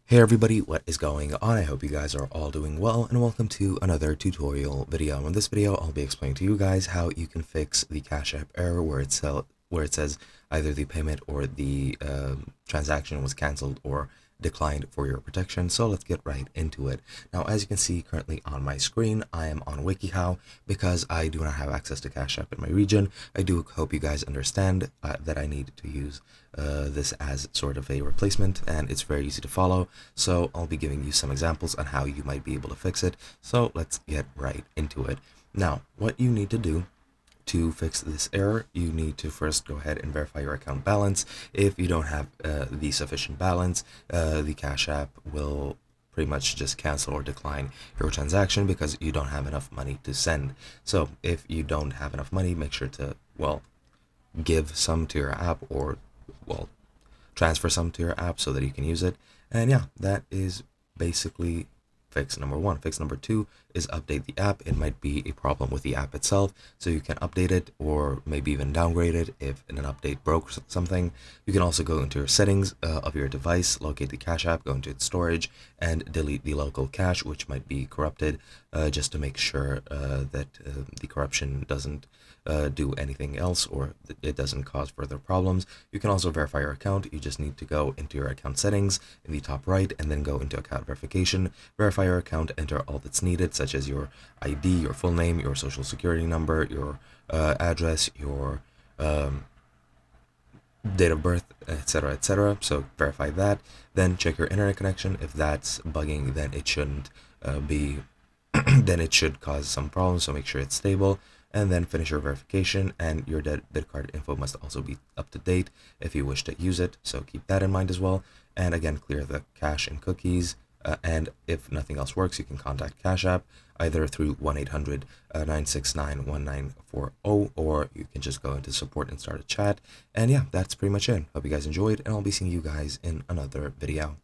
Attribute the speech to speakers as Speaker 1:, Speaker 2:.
Speaker 1: Hey everybody, what is going on? I hope you guys are all doing well, and welcome to another tutorial video. In this video, I'll be explaining to you guys how you can fix the Cash App error where it says either the payment or the transaction was canceled or declined for your protection. So let's get right into it. Now, as you can see currently on my screen, I am on WikiHow because I do not have access to Cash App in my region. I do hope you guys understand that I need to use this as sort of a replacement, and it's very easy to follow. So I'll be giving you some examples on how you might be able to fix it. So let's get right into it. Now, what you need to do to fix this error, you need to first go ahead and verify your account balance. If you don't have the sufficient balance, the Cash App will pretty much just cancel or decline your transaction because you don't have enough money to send. So if you don't have enough money, make sure to, well, give some to your app, or, well, transfer some to your app so that you can use it. And yeah, that is basically fix number one. Fix number two is update the app. It might be a problem with the app itself, so you can update it or maybe even downgrade it if an update broke something. You can also go into your settings of your device, locate the Cash App, go into its storage, and delete the local cache, which might be corrupted, just to make sure that the corruption doesn't do anything else, or it doesn't cause further problems. You can also verify your account. You just need to go into your account settings in the top right and then go into account verification, verify your account, enter all that's needed, such as your ID, your full name, your social security number, your address, your date of birth, etc., etc. So verify that. Then check your internet connection. If that's bugging, then it shouldn't be then it should cause some problems, so make sure it's stable. And then finish your verification, and your debit card info must also be up to date if you wish to use it, so keep that in mind as well. And again, clear the cache and cookies, and if nothing else works, you can contact Cash App either through 1-800-969-1940, or you can just go into support and start a chat. And yeah, that's pretty much it. Hope you guys enjoyed, and I'll be seeing you guys in another video.